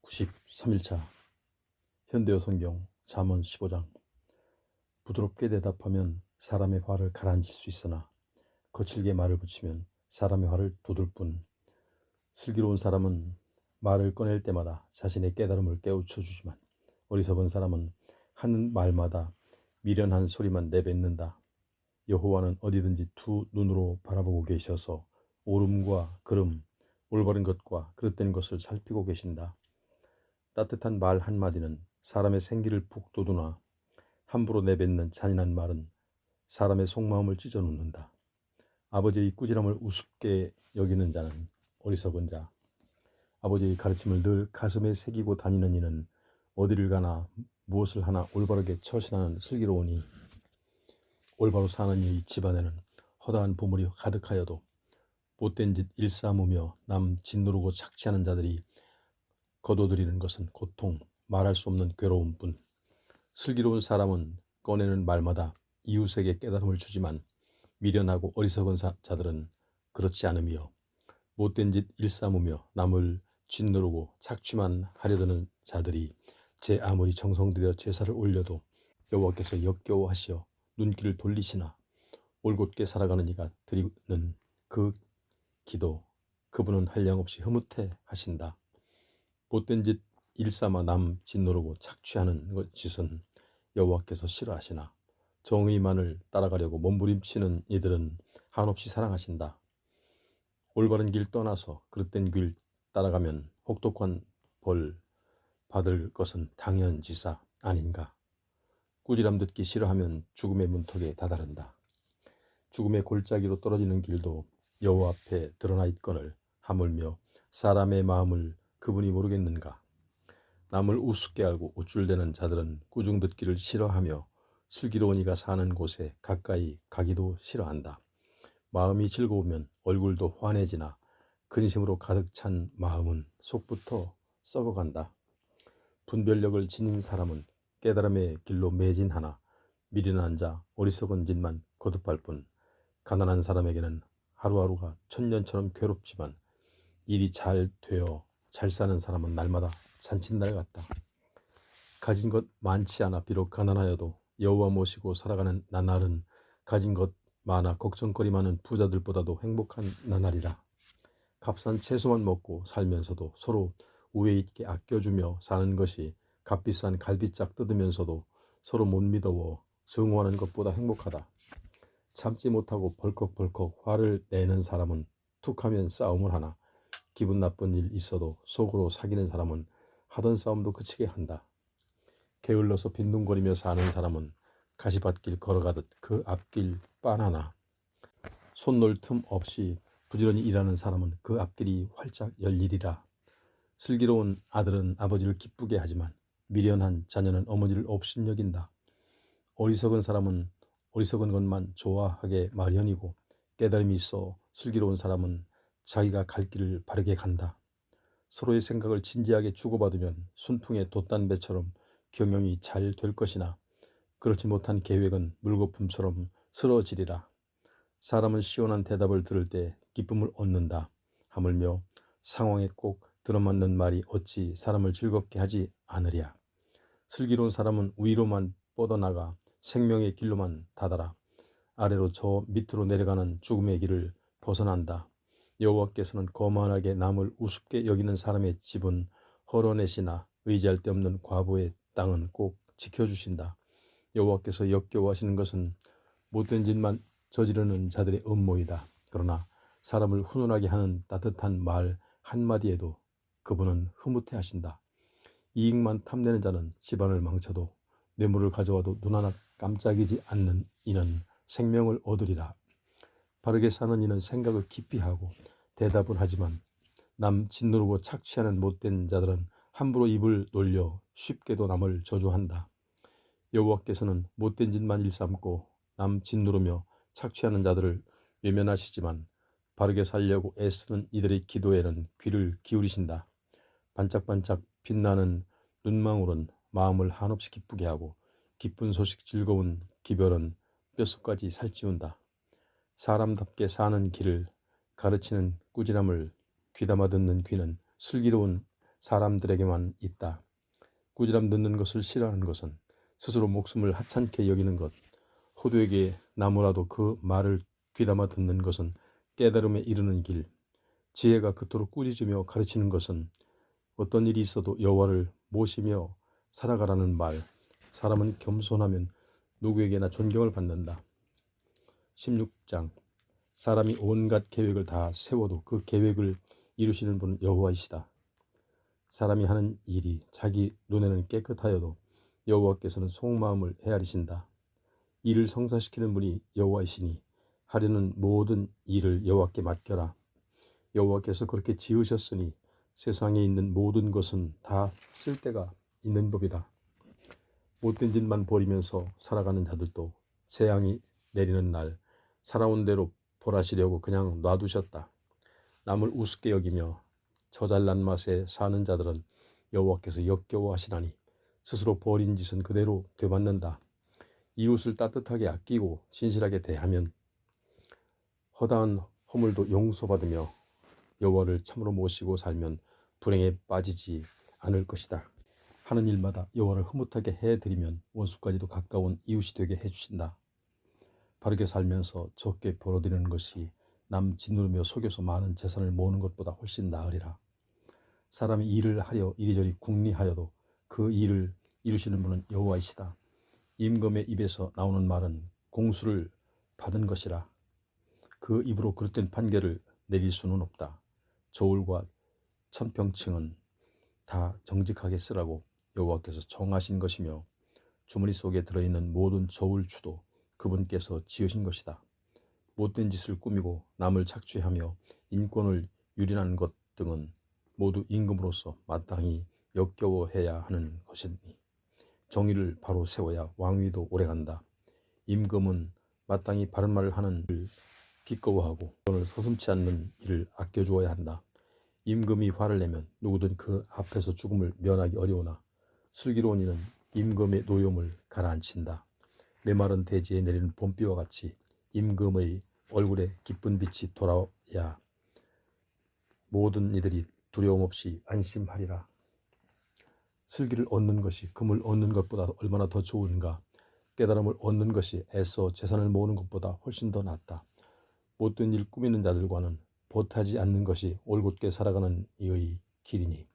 93일차 현대어 성경 잠언 15장. 부드럽게 대답하면 사람의 화를 가라앉힐 수 있으나 거칠게 말을 붙이면 사람의 화를 돋을 뿐. 슬기로운 사람은 말을 꺼낼 때마다 자신의 깨달음을 깨우쳐 주지만 어리석은 사람은 하는 말마다 미련한 소리만 내뱉는다. 여호와는 어디든지 두 눈으로 바라보고 계셔서 옳음과 그름, 올바른 것과 그릇된 것을 살피고 계신다. 따뜻한 말 한마디는 사람의 생기를 푹 돋우나 함부로 내뱉는 잔인한 말은 사람의 속마음을 찢어놓는다. 아버지의 꾸지람을 우습게 여기는 자는 어리석은 자. 아버지의 가르침을 늘 가슴에 새기고 다니는 이는 어디를 가나 무엇을 하나 올바르게 처신하는 슬기로우니, 올바로 사는 이의 집안에는 허다한 보물이 가득하여도 못된 짓 일삼으며 남 짓누르고 착취하는 자들이 거둬들이는 것은 고통, 말할 수 없는 괴로움뿐. 슬기로운 사람은 꺼내는 말마다 이웃에게 깨달음을 주지만 미련하고 어리석은 자들은 그렇지 않으며 못된 짓 일삼으며 남을 짓누르고 착취만 하려드는 자들이 제 아무리 정성 들여 제사를 올려도 여호와께서 역겨워하시어 눈길을 돌리시나 올곧게 살아가는 이가 드리는 그 기도, 그분은 한량없이 흐뭇해 하신다. 못된 짓 일삼아 남 짓누르고 착취하는 짓은 여호와께서 싫어하시나 정의만을 따라가려고 몸부림치는 이들은 한없이 사랑하신다. 올바른 길 떠나서 그릇된 길 따라가면 혹독한 벌 받을 것은 당연지사 아닌가. 꾸지람 듣기 싫어하면 죽음의 문턱에 다다른다. 죽음의 골짜기로 떨어지는 길도 여호와 앞에 드러나 있거늘 하물며 사람의 마음을 그분이 모르겠는가. 남을 우습게 알고 우쭐대는 자들은 꾸중 듣기를 싫어하며 슬기로운 이가 사는 곳에 가까이 가기도 싫어한다. 마음이 즐거우면 얼굴도 환해지나 근심으로 가득 찬 마음은 속부터 썩어간다. 분별력을 지닌 사람은 깨달음의 길로 매진하나 미련한 자 어리석은 짓만 거듭할 뿐. 가난한 사람에게는 하루하루가 천년처럼 괴롭지만 일이 잘 되어 잘 사는 사람은 날마다 잔칫날 같다. 가진 것 많지 않아 비록 가난하여도 여호와 모시고 살아가는 나날은 가진 것 많아 걱정거리 많은 부자들보다도 행복한 나날이라. 값싼 채소만 먹고 살면서도 서로 우애 있게 아껴주며 사는 것이 값비싼 갈비짝 뜯으면서도 서로 못 믿어워 증오하는 것보다 행복하다. 참지 못하고 벌컥벌컥 화를 내는 사람은 툭하면 싸움을 하나 기분 나쁜 일 있어도 속으로 사귀는 사람은 하던 싸움도 그치게 한다. 게을러서 빈둥거리며 사는 사람은 가시밭길 걸어가듯 그 앞길 빤하나 손놀 틈 없이 부지런히 일하는 사람은 그 앞길이 활짝 열리리라. 슬기로운 아들은 아버지를 기쁘게 하지만 미련한 자녀는 어머니를 업신여긴다. 어리석은 사람은 어리석은 것만 좋아하게 마련이고 깨달음이 있어 슬기로운 사람은 자기가 갈 길을 바르게 간다. 서로의 생각을 진지하게 주고받으면 순풍의 돛단배처럼 경영이 잘 될 것이나 그렇지 못한 계획은 물거품처럼 쓰러지리라. 사람은 시원한 대답을 들을 때 기쁨을 얻는다. 하물며 상황에 꼭 들어맞는 말이 어찌 사람을 즐겁게 하지 않으랴. 슬기로운 사람은 위로만 뻗어나가 생명의 길로만 다다라. 아래로 저 밑으로 내려가는 죽음의 길을 벗어난다. 여호와께서는 거만하게 남을 우습게 여기는 사람의 집은 헐어내시나 의지할 데 없는 과부의 땅은 꼭 지켜주신다. 여호와께서 역겨워하시는 것은 못된 짓만 저지르는 자들의 음모이다. 그러나 사람을 훈훈하게 하는 따뜻한 말 한마디에도 그분은 흐뭇해 하신다. 이익만 탐내는 자는 집안을 망쳐도 뇌물을 가져와도 눈 하나 깜짝이지 않는 이는 생명을 얻으리라. 바르게 사는 이는 생각을 깊이 하고 대답을 하지만 남 짓누르고 착취하는 못된 자들은 함부로 입을 놀려 쉽게도 남을 저주한다. 여호와께서는 못된 짓만 일삼고 남 짓누르며 착취하는 자들을 외면하시지만 바르게 살려고 애쓰는 이들의 기도에는 귀를 기울이신다. 반짝반짝 빛나는 눈망울은 마음을 한없이 기쁘게 하고 기쁜 소식 즐거운 기별은 뼛속까지 살찌운다. 사람답게 사는 길을 가르치는 꾸지람을 귀담아 듣는 귀는 슬기로운 사람들에게만 있다. 꾸지람 듣는 것을 싫어하는 것은 스스로 목숨을 하찮게 여기는 것, 호두에게 나무라도 그 말을 귀담아 듣는 것은 깨달음에 이르는 길, 지혜가 그토록 꾸짖으며 가르치는 것은 어떤 일이 있어도 여호와를 모시며 살아가라는 말. 사람은 겸손하면 누구에게나 존경을 받는다. 16장. 사람이 온갖 계획을 다 세워도 그 계획을 이루시는 분은 여호와이시다. 사람이 하는 일이 자기 눈에는 깨끗하여도 여호와께서는 속마음을 헤아리신다. 일을 성사시키는 분이 여호와이시니 하려는 모든 일을 여호와께 맡겨라. 여호와께서 그렇게 지으셨으니 세상에 있는 모든 것은 다 쓸데가 있는 법이다. 못된 짓만 버리면서 살아가는 자들도 재앙이 내리는 날 살아온 대로 벌하시려고 그냥 놔두셨다. 남을 우습게 여기며 저잘난 맛에 사는 자들은 여호와께서 역겨워하시나니 스스로 벌인 짓은 그대로 되받는다. 이웃을 따뜻하게 아끼고 진실하게 대하면 허다한 허물도 용서받으며 여호와를 참으로 모시고 살면 불행에 빠지지 않을 것이다. 하는 일마다 여호와를 흐뭇하게 해드리면 원수까지도 가까운 이웃이 되게 해주신다. 바르게 살면서 적게 벌어들이는 것이 남 짓누르며 속여서 많은 재산을 모으는 것보다 훨씬 나으리라. 사람이 일을 하려 이리저리 궁리하여도 그 일을 이루시는 분은 여호와이시다. 임금의 입에서 나오는 말은 공수를 받은 것이라. 그 입으로 그릇된 판결을 내릴 수는 없다. 저울과 천평층은 다 정직하게 쓰라고 여호와께서 정하신 것이며 주머니 속에 들어있는 모든 저울추도 그분께서 지으신 것이다. 못된 짓을 꾸미고 남을 착취하며 인권을 유린하는 것 등은 모두 임금으로서 마땅히 역겨워해야 하는 것이니 정의를 바로 세워야 왕위도 오래간다. 임금은 마땅히 바른 말을 하는 일을 기꺼워하고 돈을 서슴지 않는 일을 아껴주어야 한다. 임금이 화를 내면 누구든 그 앞에서 죽음을 면하기 어려우나 슬기로운 이는 임금의 노염을 가라앉힌다. 메마른 대지에 내리는 봄비와 같이 임금의 얼굴에 기쁜 빛이 돌아야 모든 이들이 두려움 없이 안심하리라. 슬기를 얻는 것이 금을 얻는 것보다 얼마나 더 좋은가. 깨달음을 얻는 것이 애써 재산을 모으는 것보다 훨씬 더 낫다. 못된 일 꾸미는 자들과는 보태지 않는 것이 올곧게 살아가는 이의 길이니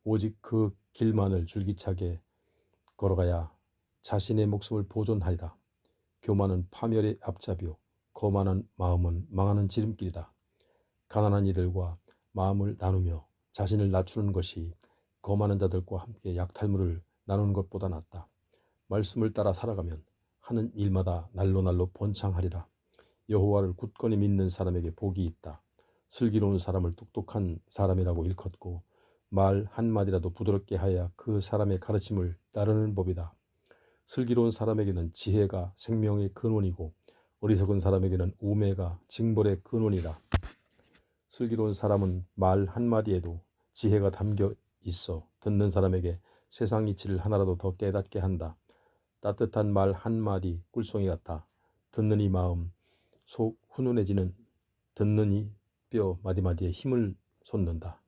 오직 그 길만을 줄기차게 걸어가야 자신의 목숨을 보존하리라. 교만은 파멸의 앞잡이요 거만한 마음은 망하는 지름길이다. 가난한 이들과 마음을 나누며 자신을 낮추는 것이 거만한 자들과 함께 약탈물을 나누는 것보다 낫다. 말씀을 따라 살아가면 하는 일마다 날로 번창하리라. 여호와를 굳건히 믿는 사람에게 복이 있다. 슬기로운 사람을 똑똑한 사람이라고 일컫고 말 한마디라도 부드럽게 하여야 그 사람의 가르침을 따르는 법이다. 슬기로운 사람에게는 지혜가 생명의 근원이고 어리석은 사람에게는 우매가 징벌의 근원이다. 슬기로운 사람은 말 한마디에도 지혜가 담겨 있어 듣는 사람에게 세상 이치를 하나라도 더 깨닫게 한다. 따뜻한 말 한마디 꿀송이 같아 듣는 이 마음 속 훈훈해지는 듣는 이 뼈 마디마디에 힘을 솟는다.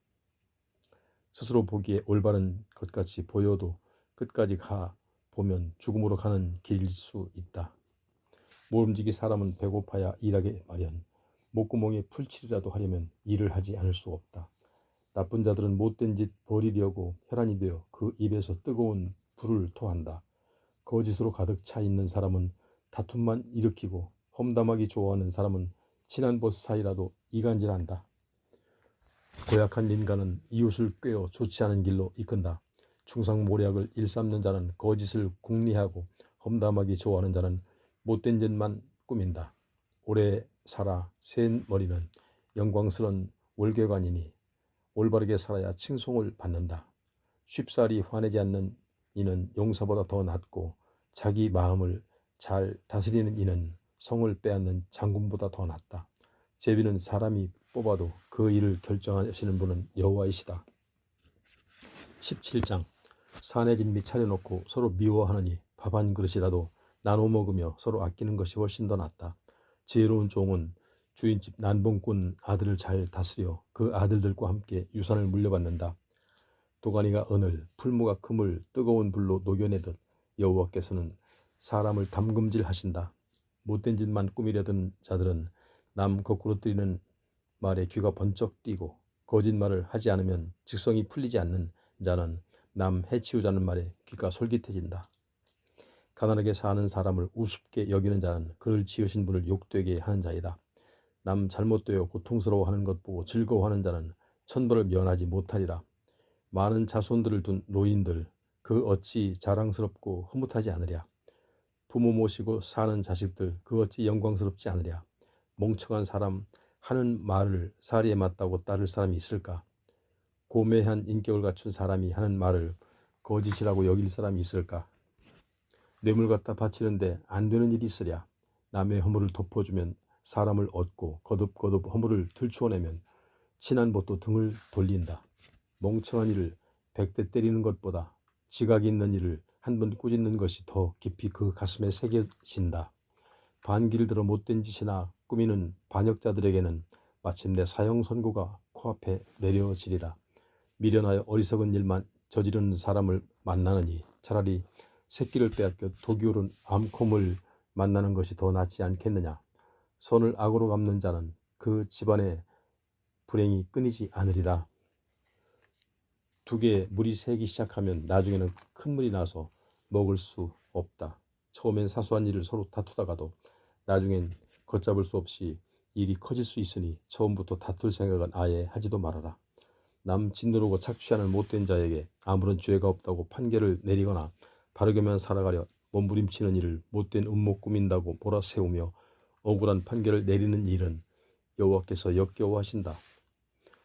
스스로 보기에 올바른 것 같이 보여도 끝까지 가 보면 죽음으로 가는 길일 수 있다. 모름지기 사람은 배고파야 일하게 마련. 목구멍에 풀칠이라도 하려면 일을 하지 않을 수 없다. 나쁜 자들은 못된 짓 버리려고 혈안이 되어 그 입에서 뜨거운 불을 토한다. 거짓으로 가득 차 있는 사람은 다툼만 일으키고 험담하기 좋아하는 사람은 친한 벗 사이라도 이간질한다. 고약한 인간은 이웃을 꿰어 좋지 않은 길로 이끈다. 충성모략을 일삼는 자는 거짓을 궁리하고 험담하기 좋아하는 자는 못된 짓만 꾸민다. 오래 살아 센 머리는 영광스러운 월계관이니 올바르게 살아야 칭송을 받는다. 쉽사리 화내지 않는 이는 용사보다 더 낫고 자기 마음을 잘 다스리는 이는 성을 빼앗는 장군보다 더 낫다. 제비는 사람이 뽑아도 그 일을 결정하시는 분은 여호와이시다. 17장. 사내 진미 차려놓고 서로 미워하느니 밥 한 그릇이라도 나눠 먹으며 서로 아끼는 것이 훨씬 더 낫다. 지혜로운 종은 주인집 난봉꾼 아들을 잘 다스려 그 아들들과 함께 유산을 물려받는다. 도가니가 은을, 풀무가 금을 뜨거운 불로 녹여내듯 여호와께서는 사람을 담금질하신다. 못된 짓만 꾸미려던 자들은 남 거꾸로 뜨리는 말에 귀가 번쩍 뛰고, 거짓말을 하지 않으면 직성이 풀리지 않는 자는 남 해치우자는 말에 귀가 솔깃해진다. 가난하게 사는 사람을 우습게 여기는 자는 그를 지으신 분을 욕되게 하는 자이다. 남 잘못되어 고통스러워하는 것 보고 즐거워하는 자는 천벌을 면하지 못하리라. 많은 자손들을 둔 노인들, 그 어찌 자랑스럽고 흐뭇하지 않으랴. 부모 모시고 사는 자식들, 그 어찌 영광스럽지 않으랴. 멍청한 사람 하는 말을 사리에 맞다고 따를 사람이 있을까? 고매한 인격을 갖춘 사람이 하는 말을 거짓이라고 여길 사람이 있을까? 뇌물 갖다 바치는데 안 되는 일이 있으랴. 남의 허물을 덮어주면 사람을 얻고 거듭거듭 허물을 들추어내면 친한 벗도 등을 돌린다. 멍청한 일을 100대 때리는 것보다 지각이 있는 일을 한 번 꾸짖는 것이 더 깊이 그 가슴에 새겨진다. 반기를 들어 못된 짓이나 꾸미는 반역자들에게는 마침내 사형 선고가 코앞에 내려지리라. 미련하여 어리석은 일만 저지르는 사람을 만나느니 차라리 새끼를 빼앗겨 독이 오른 암콤을 만나는 것이 더 낫지 않겠느냐. 선을 악으로 갚는 자는 그 집안의 불행이 끊이지 않으리라. 두 개의 물이 새기 시작하면 나중에는 큰 물이 나서 먹을 수 없다. 처음엔 사소한 일을 서로 다투다가도 나중엔 걷잡을 수 없이 일이 커질 수 있으니 처음부터 다툴 생각은 아예 하지도 말아라. 남 짓누르고 착취하는 못된 자에게 아무런 죄가 없다고 판결을 내리거나 바르게만 살아가려 몸부림치는 일을 못된 음모 꾸민다고 몰아세우며 억울한 판결을 내리는 일은 여호와께서 역겨워하신다.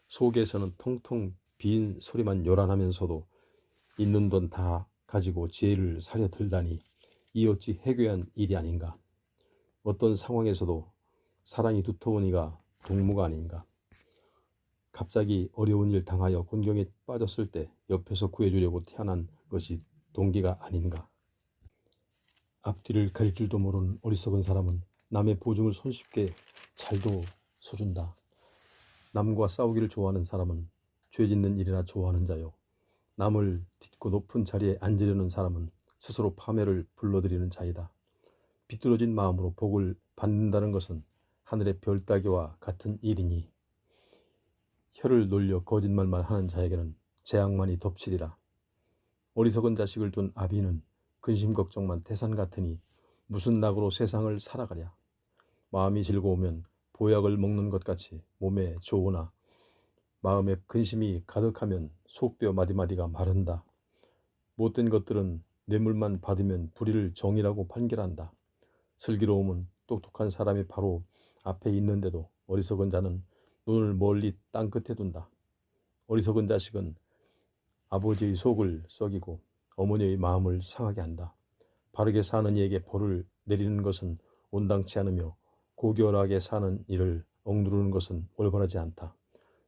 속에서는 텅텅 빈 소리만 요란하면서도 있는 돈 다 가지고 지혜를 사려 들다니 이 어찌 해괴한 일이 아닌가. 어떤 상황에서도 사랑이 두터운 이가 동무가 아닌가. 갑자기 어려운 일 당하여 곤경에 빠졌을 때 옆에서 구해주려고 태어난 것이 동기가 아닌가. 앞뒤를 가릴 줄도 모르는 어리석은 사람은 남의 보증을 손쉽게 잘도 서준다. 남과 싸우기를 좋아하는 사람은 죄 짓는 일이나 좋아하는 자요. 남을 딛고 높은 자리에 앉으려는 사람은 스스로 파멸을 불러들이는 자이다. 비뚤어진 마음으로 복을 받는다는 것은 하늘의 별 따기와 같은 일이니 혀를 놀려 거짓말만 하는 자에게는 재앙만이 덮치리라. 어리석은 자식을 둔 아비는 근심 걱정만 태산 같으니 무슨 낙으로 세상을 살아가랴. 마음이 즐거우면 보약을 먹는 것 같이 몸에 좋으나 마음에 근심이 가득하면 속뼈 마디마디가 마른다. 못된 것들은 뇌물만 받으면 불의를 정의라고 판결한다. 슬기로움은 똑똑한 사람이 바로 앞에 있는데도 어리석은 자는 눈을 멀리 땅끝에 둔다. 어리석은 자식은 아버지의 속을 썩이고 어머니의 마음을 상하게 한다. 바르게 사는 이에게 벌을 내리는 것은 온당치 않으며 고결하게 사는 이를 억누르는 것은 올바르지 않다.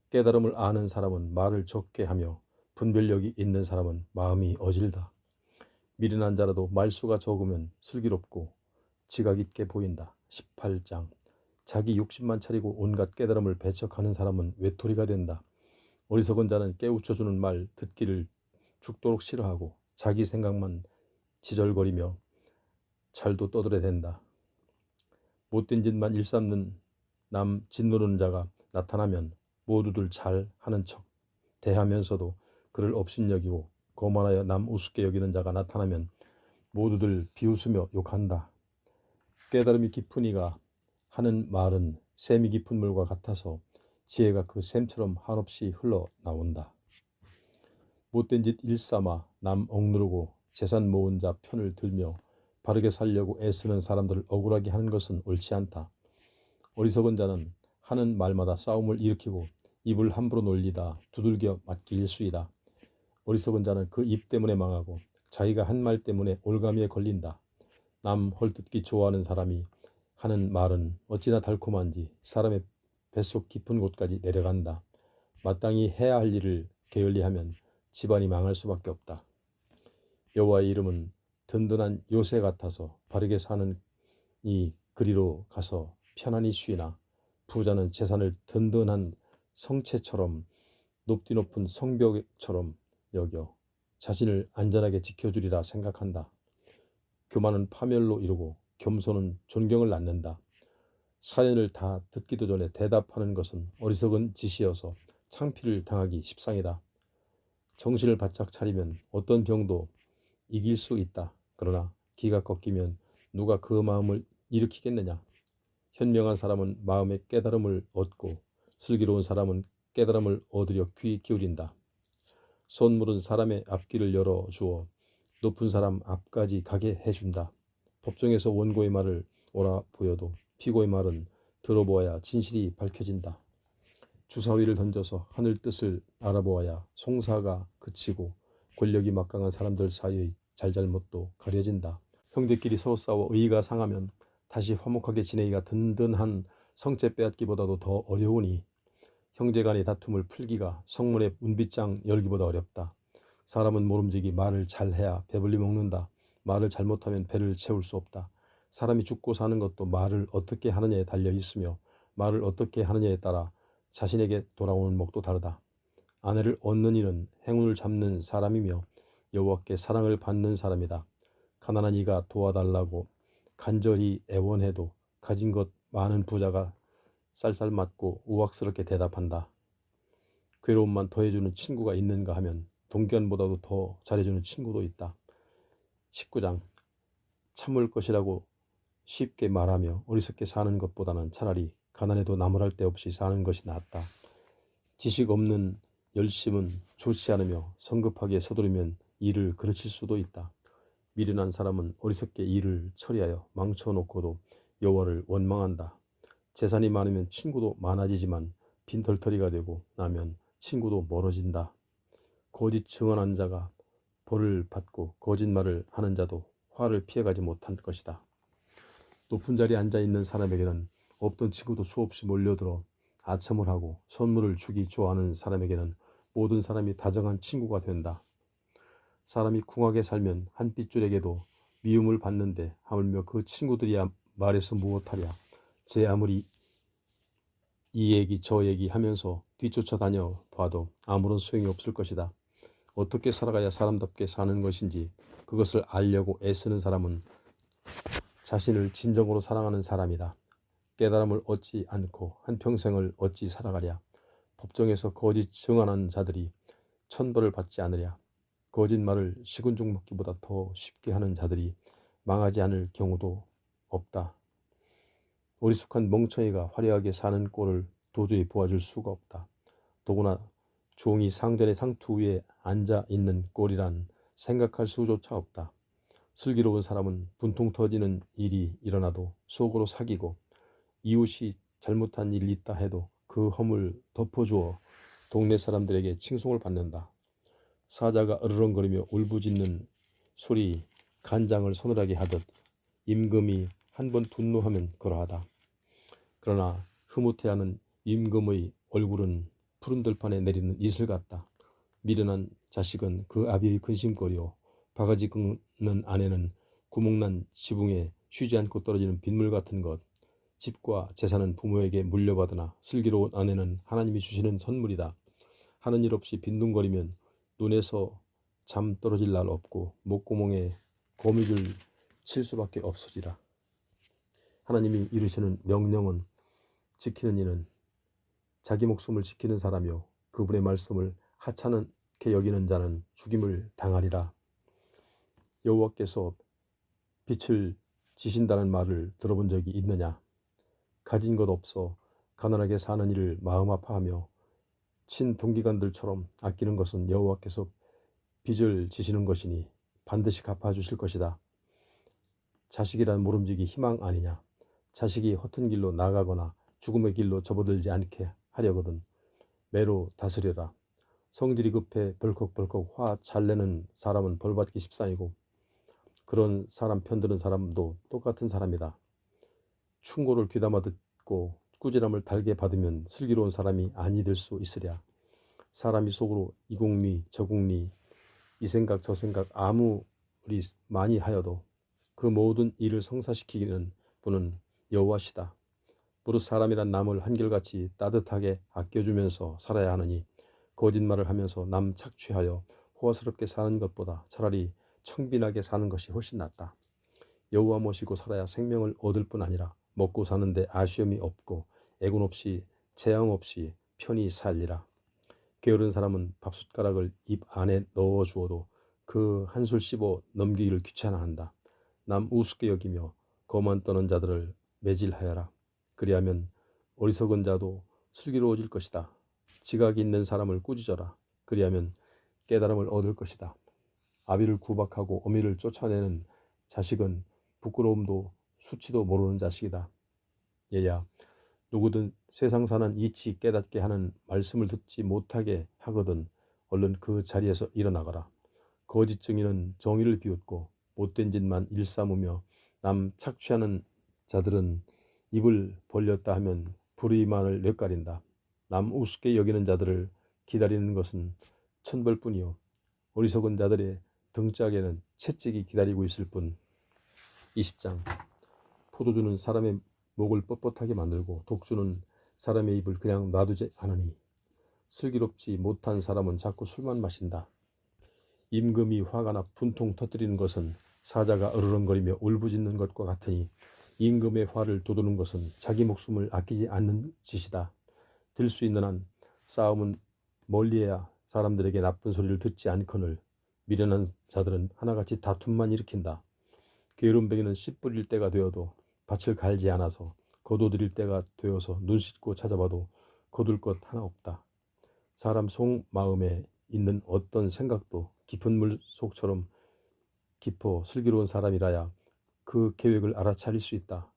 깨달음을 아는 사람은 말을 적게 하며 분별력이 있는 사람은 마음이 어질다. 미련한 자라도 말수가 적으면 슬기롭고 지각 있게 보인다. 18장. 자기 욕심만 차리고 온갖 깨달음을 배척하는 사람은 외톨이가 된다. 어리석은 자는 깨우쳐주는 말 듣기를 죽도록 싫어하고 자기 생각만 지절거리며 잘도 떠들어댄다. 못된 짓만 일삼는 남 짓누르는 자가 나타나면 모두들 잘 하는 척 대하면서도 그를 업신여기고 거만하여 남 우습게 여기는 자가 나타나면 모두들 비웃으며 욕한다. 깨달음이 깊은 이가 하는 말은 샘이 깊은 물과 같아서 지혜가 그 샘처럼 한없이 흘러나온다. 못된 짓 일삼아 남 억누르고 재산 모은 자 편을 들며 바르게 살려고 애쓰는 사람들을 억울하게 하는 것은 옳지 않다. 어리석은 자는 하는 말마다 싸움을 일으키고 입을 함부로 놀리다 두들겨 맞기 일쑤이다. 어리석은 자는 그 입 때문에 망하고 자기가 한 말 때문에 올가미에 걸린다. 남 헐뜯기 좋아하는 사람이 하는 말은 어찌나 달콤한지 사람의 뱃속 깊은 곳까지 내려간다. 마땅히 해야 할 일을 게을리하면 집안이 망할 수밖에 없다. 여호와의 이름은 든든한 요새 같아서 바르게 사는 이 그리로 가서 편안히 쉬나. 부자는 재산을 든든한 성체처럼 높디 높은 성벽처럼 여겨 자신을 안전하게 지켜주리라 생각한다. 교만은 파멸로 이루고 겸손은 존경을 낳는다. 사연을 다 듣기도 전에 대답하는 것은 어리석은 짓이어서 창피를 당하기 십상이다. 정신을 바짝 차리면 어떤 병도 이길 수 있다. 그러나 기가 꺾이면 누가 그 마음을 일으키겠느냐. 현명한 사람은 마음의 깨달음을 얻고 슬기로운 사람은 깨달음을 얻으려 귀 기울인다. 선물은 사람의 앞길을 열어주어 높은 사람 앞까지 가게 해준다. 법정에서 원고의 말을 옳아 보여도 피고의 말은 들어보아야 진실이 밝혀진다. 주사위를 던져서 하늘 뜻을 알아보아야 송사가 그치고 권력이 막강한 사람들 사이의 잘잘못도 가려진다. 형제끼리 서로 싸워 의의가 상하면 다시 화목하게 지내기가 든든한 성체 빼앗기보다도 더 어려우니 형제 간의 다툼을 풀기가 성문의 문빗장 열기보다 어렵다. 사람은 모름지기 말을 잘해야 배불리 먹는다. 말을 잘못하면 배를 채울 수 없다. 사람이 죽고 사는 것도 말을 어떻게 하느냐에 달려 있으며 말을 어떻게 하느냐에 따라 자신에게 돌아오는 목도 다르다. 아내를 얻는 이는 행운을 잡는 사람이며 여호와께 사랑을 받는 사람이다. 가난한 이가 도와달라고 간절히 애원해도 가진 것 많은 부자가 쌀쌀맞고 우악스럽게 대답한다. 괴로움만 더해주는 친구가 있는가 하면 동견보다도 더 잘해주는 친구도 있다. 19장 참을 것이라고 쉽게 말하며 어리석게 사는 것보다는 차라리 가난해도 나무랄 데 없이 사는 것이 낫다. 지식 없는 열심은 좋지 않으며 성급하게 서두르면 일을 그르칠 수도 있다. 미련한 사람은 어리석게 일을 처리하여 망쳐놓고도 여호와를 원망한다. 재산이 많으면 친구도 많아지지만 빈털터리가 되고 나면 친구도 멀어진다. 거짓 증언한 자가 벌을 받고 거짓말을 하는 자도 화를 피해가지 못한 것이다. 높은 자리에 앉아있는 사람에게는 없던 친구도 수없이 몰려들어 아첨을 하고 선물을 주기 좋아하는 사람에게는 모든 사람이 다정한 친구가 된다. 사람이 궁하게 살면 한 핏줄에게도 미움을 받는데 하물며 그 친구들이야 말해서 무엇하랴. 제 아무리 이 얘기 저 얘기 하면서 뒤쫓아 다녀 봐도 아무런 소용이 없을 것이다. 어떻게 살아가야 사람답게 사는 것인지 그것을 알려고 애쓰는 사람은 자신을 진정으로 사랑하는 사람이다. 깨달음을 얻지 않고 한평생을 어찌 살아가랴. 법정에서 거짓 증언하는 자들이 천벌을 받지 않으랴. 거짓말을 식은 죽 먹기보다 더 쉽게 하는 자들이 망하지 않을 경우도 없다. 어리숙한 멍청이가 화려하게 사는 꼴을 도저히 보아줄 수가 없다. 더구나 종이 상전의 상투 위에 앉아 있는 꼴이란 생각할 수조차 없다. 슬기로운 사람은 분통 터지는 일이 일어나도 속으로 사귀고 이웃이 잘못한 일이 있다 해도 그 허물 덮어주어 동네 사람들에게 칭송을 받는다. 사자가 으르렁거리며 울부짖는 소리 간장을 서늘하게 하듯 임금이 한번 분노하면 그러하다. 그러나 흐뭇해하는 임금의 얼굴은 푸른 들판에 내리는 이슬 같다. 미련한 자식은 그 아비의 근심거리요 바가지 긁는 아내는 구멍난 지붕에 쉬지 않고 떨어지는 빗물 같은 것. 집과 재산은 부모에게 물려받으나 슬기로운 아내는 하나님이 주시는 선물이다. 하는 일 없이 빈둥거리면 눈에서 잠 떨어질 날 없고 목구멍에 거미줄 칠 수밖에 없으리라. 하나님이 이르시는 명령은 지키는 이는 자기 목숨을 지키는 사람이요 그분의 말씀을 하찮게 여기는 자는 죽임을 당하리라. 여호와께서 빛을 지신다는 말을 들어본 적이 있느냐? 가진 것 없어 가난하게 사는 이를 마음 아파하며 친동기간들처럼 아끼는 것은 여호와께서 빚을 지시는 것이니 반드시 갚아주실 것이다. 자식이란 모름지기 희망 아니냐? 자식이 허튼 길로 나가거나 죽음의 길로 접어들지 않게 하려거든 매로 다스려라. 성질이 급해 벌컥벌컥 화 잘 내는 사람은 벌받기 십상이고 그런 사람 편드는 사람도 똑같은 사람이다. 충고를 귀담아 듣고 꾸지람을 달게 받으면 슬기로운 사람이 아니 될 수 있으랴. 사람이 속으로 이공리 저공리 이 생각 저 생각 아무리 많이 하여도 그 모든 일을 성사시키는 분은 여호와시다. 무릇 사람이란 남을 한결같이 따뜻하게 아껴주면서 살아야 하느니 거짓말을 하면서 남 착취하여 호화스럽게 사는 것보다 차라리 청빈하게 사는 것이 훨씬 낫다. 여호와 모시고 살아야 생명을 얻을 뿐 아니라 먹고 사는데 아쉬움이 없고 애군 없이 재앙 없이 편히 살리라. 게으른 사람은 밥숟가락을 입 안에 넣어 주어도 그 한술 씹어 넘기기를 귀찮아한다. 남 우습게 여기며 거만 떠는 자들을 매질하여라. 그리하면 어리석은 자도 슬기로워질 것이다. 지각이 있는 사람을 꾸짖어라. 그리하면 깨달음을 얻을 것이다. 아비를 구박하고 어미를 쫓아내는 자식은 부끄러움도 수치도 모르는 자식이다. 얘야, 누구든 세상 사는 이치 깨닫게 하는 말씀을 듣지 못하게 하거든 얼른 그 자리에서 일어나거라. 거짓 증인은 정의를 비웃고 못된 짓만 일삼으며 남 착취하는 자들은 입을 벌렸다 하면 불의만을 뇌까린다. 남 우습게 여기는 자들을 기다리는 것은 천벌뿐이요 어리석은 자들의 등짝에는 채찍이 기다리고 있을 뿐. 20장. 포도주는 사람의 목을 뻣뻣하게 만들고 독주는 사람의 입을 그냥 놔두지 않으니 슬기롭지 못한 사람은 자꾸 술만 마신다. 임금이 화가 나 분통 터뜨리는 것은 사자가 으르렁거리며 울부짖는 것과 같으니 임금의 화를 돋우는 것은 자기 목숨을 아끼지 않는 짓이다. 들 수 있는 한 싸움은 멀리해야 사람들에게 나쁜 소리를 듣지 않거늘 미련한 자들은 하나같이 다툼만 일으킨다. 게으름뱅이는 씨 뿌릴 때가 되어도 밭을 갈지 않아서 거둬들일 때가 되어서 눈 씻고 찾아봐도 거둘 것 하나 없다. 사람 속마음에 있는 어떤 생각도 깊은 물속처럼 깊어 슬기로운 사람이라야 그 계획을 알아차릴 수 있다.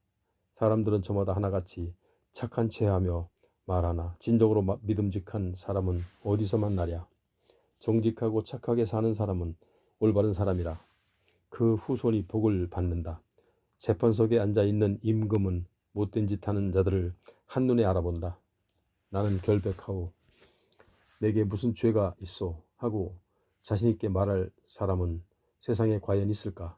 사람들은 저마다 하나같이 착한 체하며 말하나 진정으로 믿음직한 사람은 어디서 만나랴. 정직하고 착하게 사는 사람은 올바른 사람이라. 그 후손이 복을 받는다. 재판석에 앉아있는 임금은 못된 짓 하는 자들을 한눈에 알아본다. 나는 결백하오. 내게 무슨 죄가 있어 하고 자신있게 말할 사람은 세상에 과연 있을까?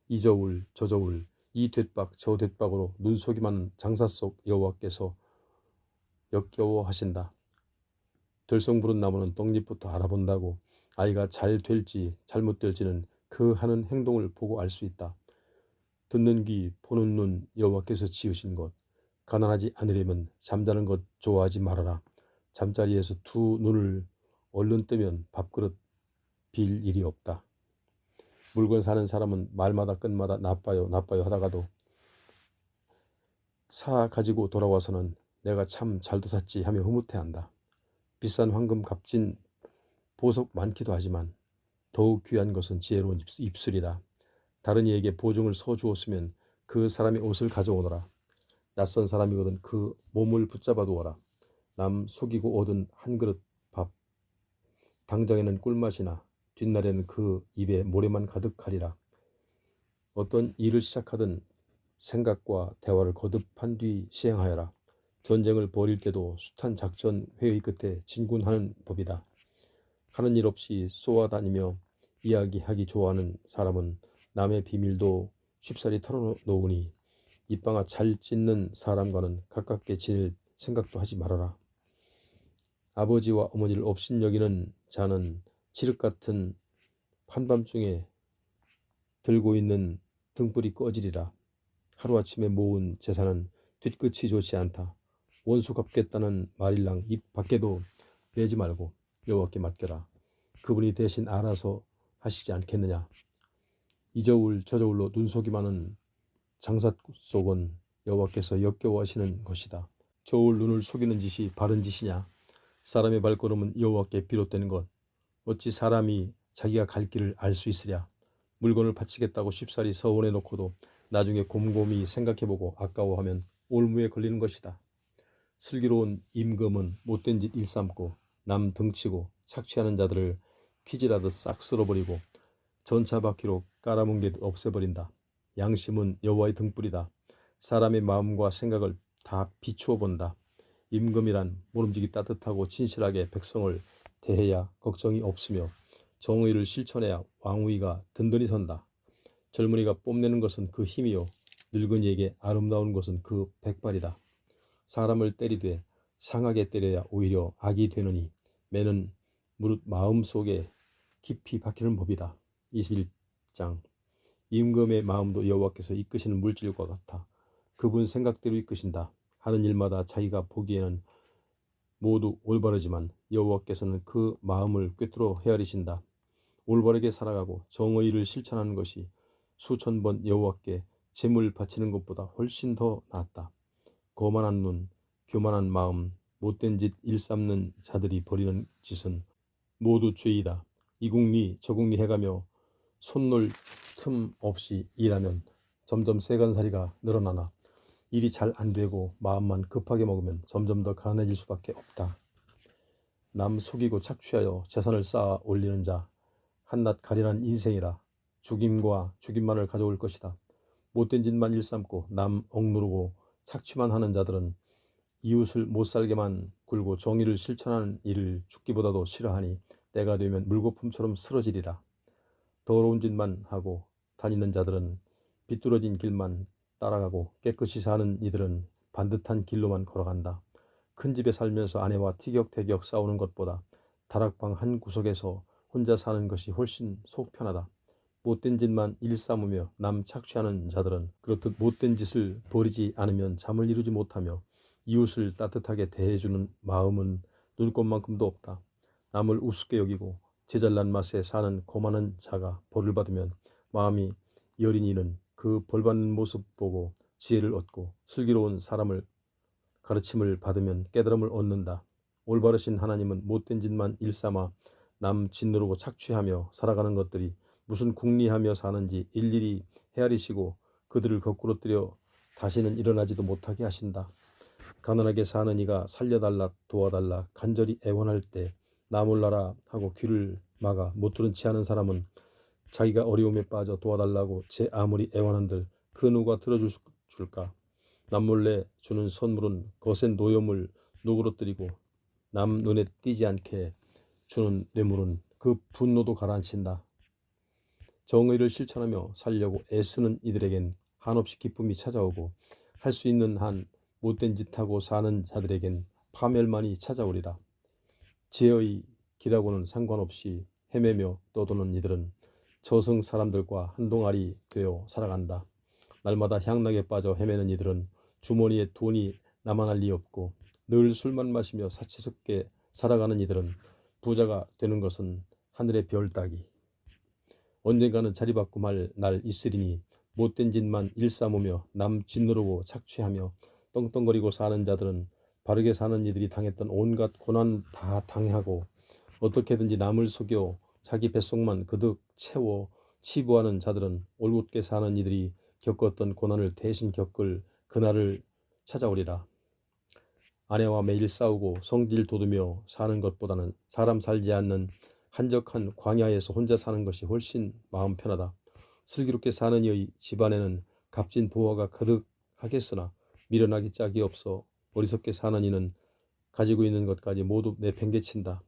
이 저울 저 저울 이 돛박 저 돛박으로 눈속이만 장사 속 여호와께서 역겨워하신다. 들성 부른 나무는 떡잎부터 알아본다고 아이가 잘 될지 잘못될지는 그 하는 행동을 보고 알 수 있다. 듣는 귀 보는 눈 여호와께서 지으신 것. 가난하지 않으려면 잠자는 것 좋아하지 말아라. 잠자리에서 두 눈을 얼른 뜨면 밥그릇 빌 일이 없다. 물건 사는 사람은 말마다 끝마다 나빠요 나빠요 하다가도 사 가지고 돌아와서는 내가 참 잘도 샀지 하며 흐뭇해한다. 비싼 황금 값진 보석 많기도 하지만 더욱 귀한 것은 지혜로운 입술이다. 다른 이에게 보증을 서주었으면 그 사람의 옷을 가져오너라. 낯선 사람이거든 그 몸을 붙잡아 두어라. 남 속이고 얻은 한 그릇 밥. 당장에는 꿀맛이나 뒷날에는 그 입에 모래만 가득하리라. 어떤 일을 시작하든 생각과 대화를 거듭한 뒤 시행하여라. 전쟁을 벌일 때도 숱한 작전 회의 끝에 진군하는 법이다. 하는 일 없이 쏘아다니며 이야기하기 좋아하는 사람은 남의 비밀도 쉽사리 털어놓으니 입방아 잘 찢는 사람과는 가깝게 지낼 생각도 하지 말아라. 아버지와 어머니를 업신여기는 자는 칠흑 같은 한밤중에 들고 있는 등불이 꺼지리라. 하루아침에 모은 재산은 뒤끝이 좋지 않다. 원수 갚겠다는 말일랑 입 밖에도 내지 말고 여호와께 맡겨라. 그분이 대신 알아서 하시지 않겠느냐. 이 저울 저 저울로 눈속이마는 장사 속은 여호와께서 역겨워하시는 것이다. 저울 눈을 속이는 짓이 바른 짓이냐. 사람의 발걸음은 여호와께 비롯되는 것. 어찌 사람이 자기가 갈 길을 알 수 있으랴. 물건을 바치겠다고 쉽사리 서원해 놓고도 나중에 곰곰이 생각해보고 아까워하면 올무에 걸리는 것이다. 슬기로운 임금은 못된 짓 일삼고 남 등치고 착취하는 자들을 퀴질하듯 싹 쓸어버리고 전차 바퀴로 깔아뭉개듯 없애버린다. 양심은 여호와의 등불이다. 사람의 마음과 생각을 다 비추어 본다. 임금이란 모름지기 따뜻하고 진실하게 백성을 대해야 걱정이 없으며 정의를 실천해야 왕위가 든든히 선다. 젊은이가 뽐내는 것은 그 힘이요 늙은이에게 아름다운 것은 그 백발이다. 사람을 때리되 상하게 때려야 오히려 악이 되느니 매는 무릇 마음속에 깊이 박히는 법이다. 21장. 임금의 마음도 여호와께서 이끄시는 물질과 같아 그분 생각대로 이끄신다. 하는 일마다 자기가 보기에는 모두 올바르지만 여호와께서는 그 마음을 꿰뚫어 헤아리신다. 올바르게 살아가고 정의를 실천하는 것이 수천 번 여호와께 제물 바치는 것보다 훨씬 더 낫다. 거만한 눈, 교만한 마음, 못된 짓 일삼는 자들이 벌이는 짓은 모두 죄이다. 이국리 저국리 해가며 손놀 틈 없이 일하면 점점 세간살이가 늘어나나 일이 잘 안되고 마음만 급하게 먹으면 점점 더 가난해질 수밖에 없다. 남 속이고 착취하여 재산을 쌓아 올리는 자 한낱 가련한 인생이라 죽임과 죽임만을 가져올 것이다. 못된 짓만 일삼고 남 억누르고 착취만 하는 자들은 이웃을 못살게만 굴고 정의를 실천하는 일을 죽기보다도 싫어하니 때가 되면 물거품처럼 쓰러지리라. 더러운 짓만 하고 다니는 자들은 비뚤어진 길만 따라가고 깨끗이 사는 이들은 반듯한 길로만 걸어간다. 큰 집에 살면서 아내와 티격태격 싸우는 것보다 다락방 한 구석에서 혼자 사는 것이 훨씬 속 편하다. 못된 짓만 일삼으며 남 착취하는 자들은 그렇듯 못된 짓을 버리지 않으면 잠을 이루지 못하며 이웃을 따뜻하게 대해주는 마음은 눈꽃만큼도 없다. 남을 우습게 여기고 제잘난 맛에 사는 고만한 자가 벌을 받으면 마음이 여린 이는 그 벌받는 모습 보고 지혜를 얻고 슬기로운 사람을 가르침을 받으면 깨달음을 얻는다. 올바르신 하나님은 못된 짓만 일삼아 남 짓누르고 착취하며 살아가는 것들이 무슨 궁리하며 사는지 일일이 헤아리시고 그들을 거꾸로 뜨려 다시는 일어나지도 못하게 하신다. 가난하게 사는 이가 살려달라 도와달라 간절히 애원할 때 나 몰라라 하고 귀를 막아 못 들은 채 하는 사람은 자기가 어려움에 빠져 도와달라고 제 아무리 애원한들 그 누가 들어줄까. 남 몰래 주는 선물은 거센 노염을 누그러뜨리고 남 눈에 띄지 않게 주는 뇌물은 그 분노도 가라앉힌다. 정의를 실천하며 살려고 애쓰는 이들에겐 한없이 기쁨이 찾아오고 할 수 있는 한 못된 짓하고 사는 자들에겐 파멸만이 찾아오리라. 지혜의 길하고는 상관없이 헤매며 떠도는 이들은 저승 사람들과 한 동아리 되어 살아간다. 날마다 향락에 빠져 헤매는 이들은 주머니에 돈이 남아날 리 없고 늘 술만 마시며 사치스럽게 살아가는 이들은 부자가 되는 것은 하늘의 별 따기. 언젠가는 자리바꿈할 날 있으리니 못된 짓만 일삼으며 남 짓누르고 착취하며 떵떵거리고 사는 자들은 바르게 사는 이들이 당했던 온갖 고난 다 당하고 어떻게든지 남을 속여 자기 뱃속만 그득 채워 치부하는 자들은 올곧게 사는 이들이 겪었던 고난을 대신 겪을 그날을 찾아오리라. 아내와 매일 싸우고 성질 돋우며 사는 것보다는 사람 살지 않는 한적한 광야에서 혼자 사는 것이 훨씬 마음 편하다. 슬기롭게 사는 이의 집안에는 값진 보화가 가득하겠으나 미련하기 짝이 없어 어리석게 사는 이는 가지고 있는 것까지 모두 내팽개친다.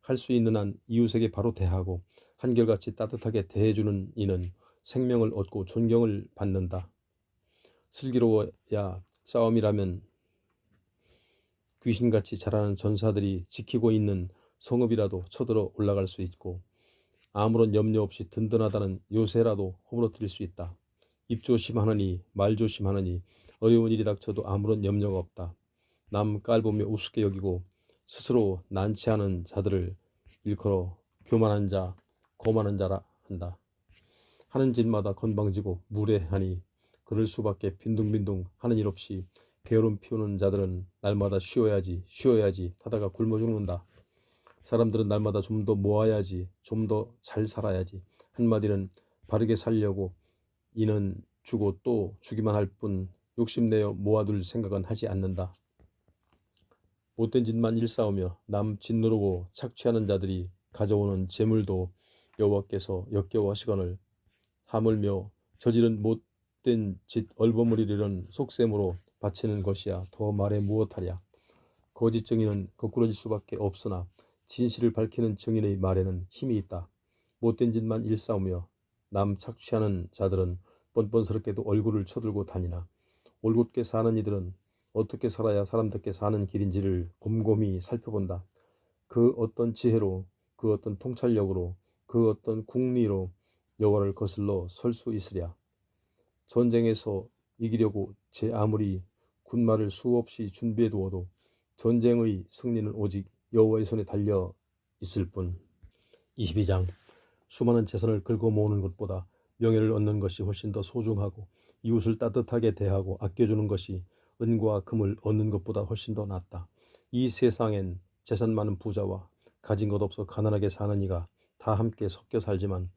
할 수 있는 한 이웃에게 바로 대하고 한결같이 따뜻하게 대해주는 이는 생명을 얻고 존경을 받는다. 슬기로워야 싸움이라면 귀신같이 자라는 전사들이 지키고 있는 성읍이라도 쳐들어 올라갈 수 있고 아무런 염려 없이 든든하다는 요새라도 허물어뜨릴 수 있다. 입 조심하느니 말 조심하느니 어려운 일이 닥쳐도 아무런 염려가 없다. 남 깔보며 우습게 여기고 스스로 난치하는 자들을 일컬어 교만한 자, 거만한 자라 한다. 하는 짓마다 건방지고 무례하니 그럴 수밖에 빈둥빈둥 하는 일 없이 게으름 피우는 자들은 날마다 쉬어야지 하다가 굶어 죽는다. 사람들은 날마다 좀 더 모아야지, 좀 더 잘 살아야지. 한마디는 바르게 살려고 이는 주고 또 주기만 할 뿐 욕심내어 모아둘 생각은 하지 않는다. 못된 짓만 일싸우며 남 짓누르고 착취하는 자들이 가져오는 재물도 여호와께서 역겨워하시거늘 하물며 저지른 못된 짓 얼버무리려는 속셈으로 바치는 것이야 더 말해 무엇하랴. 거짓 증인은 거꾸러질 수밖에 없으나 진실을 밝히는 증인의 말에는 힘이 있다. 못된 짓만 일싸우며 남 착취하는 자들은 뻔뻔스럽게도 얼굴을 쳐들고 다니나 올곧게 사는 이들은 어떻게 살아야 사람답게 사는 길인지를 곰곰이 살펴본다. 그 어떤 지혜로 그 어떤 통찰력으로 그 어떤 궁리로 여호와를 거슬러 설 수 있으랴. 전쟁에서 이기려고 제 아무리 군마를 수없이 준비해 두어도 전쟁의 승리는 오직 여호와의 손에 달려 있을 뿐. 22장. 수많은 재산을 긁어 모으는 것보다 명예를 얻는 것이 훨씬 더 소중하고 이웃을 따뜻하게 대하고 아껴주는 것이 은과 금을 얻는 것보다 훨씬 더 낫다. 이 세상엔 재산 많은 부자와 가진 것 없어 가난하게 사는 이가 다 함께 섞여 살지만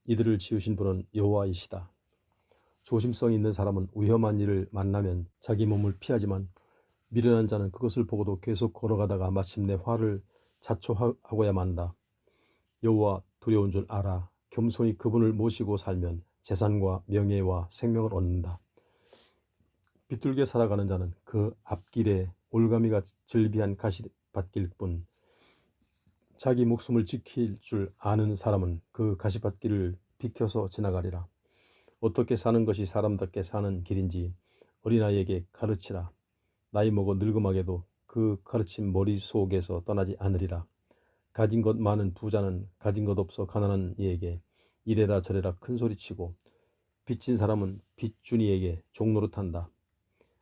이들을 지으신 분은 여호와이시다. 조심성 있는 사람은 위험한 일을 만나면 자기 몸을 피하지만 미련한 자는 그것을 보고도 계속 걸어가다가 마침내 화를 자초하고야 만다. 여호와 두려운 줄 알아. 겸손히 그분을 모시고 살면 재산과 명예와 생명을 얻는다. 비뚤게 살아가는 자는 그 앞길에 올가미가 즐비한 가시밭길 뿐. 자기 목숨을 지킬 줄 아는 사람은 그 가시밭길을 비켜서 지나가리라. 어떻게 사는 것이 사람답게 사는 길인지 어린아이에게 가르치라. 나이 먹어 늙음하게도 그 가르침 머릿속에서 떠나지 않으리라. 가진 것 많은 부자는 가진 것 없어 가난한 이에게 이래라 저래라 큰소리치고 빚진 사람은 빚준이에게 종노릇한다.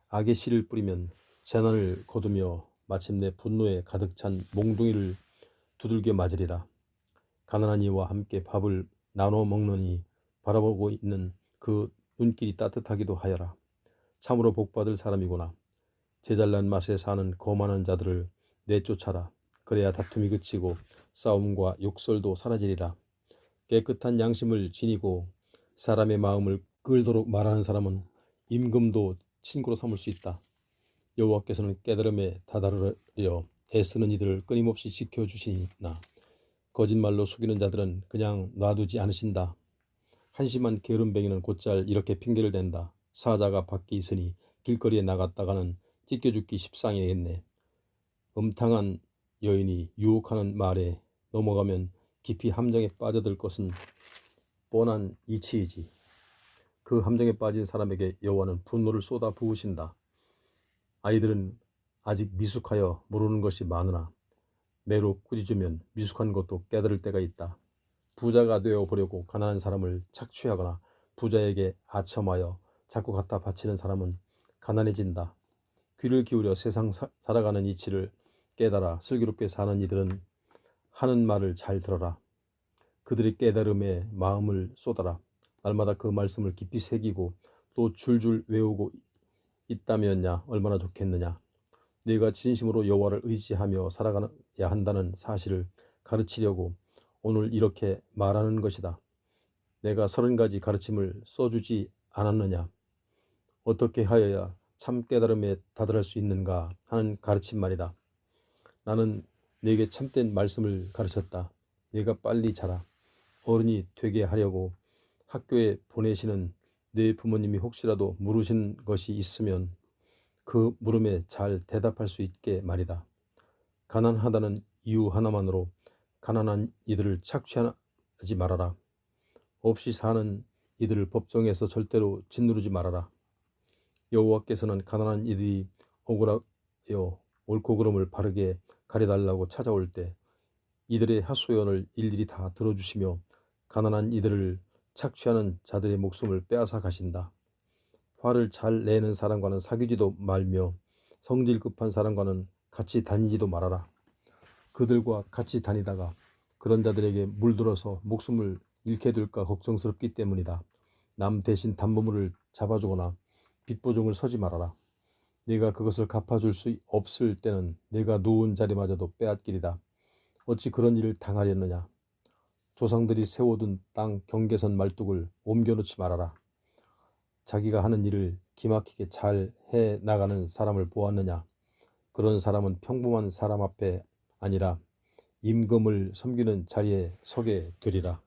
악의 씨를 뿌리면 재난을 거두며 마침내 분노에 가득 찬 몽둥이를 두들겨 맞으리라. 가난한 이와 함께 밥을 나눠 먹느니 바라보고 있는 그 눈길이 따뜻하기도 하여라. 참으로 복받을 사람이구나. 제잘난 맛에 사는 거만한 자들을 내쫓아라. 그래야 다툼이 그치고 싸움과 욕설도 사라지리라. 깨끗한 양심을 지니고 사람의 마음을 끌도록 말하는 사람은 임금도 친구로 삼을 수 있다. 여호와께서는 깨달음에 다다르려 애쓰는 이들을 끊임없이 지켜주시나 거짓말로 속이는 자들은 그냥 놔두지 않으신다. 한심한 게으름뱅이는 곧잘 이렇게 핑계를 댄다. 사자가 밖에 있으니 길거리에 나갔다가는 찢겨 죽기 십상이겠네. 음탕한 여인이 유혹하는 말에 넘어가면 깊이 함정에 빠져들 것은 뻔한 이치이지. 그 함정에 빠진 사람에게 여호와는 분노를 쏟아 부으신다. 아이들은 아직 미숙하여 모르는 것이 많으나 매로 꾸짖으면 미숙한 것도 깨달을 때가 있다. 부자가 되어 보려고 가난한 사람을 착취하거나 부자에게 아첨하여 자꾸 갖다 바치는 사람은 가난해진다. 귀를 기울여 세상 살아가는 이치를 깨달아 슬기롭게 사는 이들은 하는 말을 잘 들어라. 그들의 깨달음에 마음을 쏟아라. 날마다 그 말씀을 깊이 새기고 또 줄줄 외우고 있다면야 얼마나 좋겠느냐. 네가 진심으로 여호와를 의지하며 살아가야 한다는 사실을 가르치려고 오늘 이렇게 말하는 것이다. 내가 30가지 가르침을 써주지 않았느냐. 어떻게 하여야 참 깨달음에 다다를 수 있는가 하는 가르침 말이다. 나는 네게 참된 말씀을 가르쳤다. 네가 빨리 자라. 어른이 되게 하려고 학교에 보내시는 네 부모님이 혹시라도 물으신 것이 있으면 그 물음에 잘 대답할 수 있게 말이다. 가난하다는 이유 하나만으로 가난한 이들을 착취하지 말아라. 없이 사는 이들을 법정에서 절대로 짓누르지 말아라. 여호와께서는 가난한 이들이 억울하여 옳고 그름을 바르게 가려달라고 찾아올 때 이들의 하소연을 일일이 다 들어주시며 가난한 이들을 착취하는 자들의 목숨을 빼앗아 가신다. 화를 잘 내는 사람과는 사귀지도 말며 성질 급한 사람과는 같이 다니지도 말아라. 그들과 같이 다니다가 그런 자들에게 물들어서 목숨을 잃게 될까 걱정스럽기 때문이다. 남 대신 담보물을 잡아주거나 빚보증을 서지 말아라. 네가 그것을 갚아줄 수 없을 때는 네가 누운 자리마저도 빼앗기리다. 어찌 그런 일을 당하렸느냐. 조상들이 세워둔 땅 경계선 말뚝을 옮겨놓지 말아라. 자기가 하는 일을 기막히게 잘 해나가는 사람을 보았느냐. 그런 사람은 평범한 사람 앞에 아니라 임금을 섬기는 자리에 서게 되리라.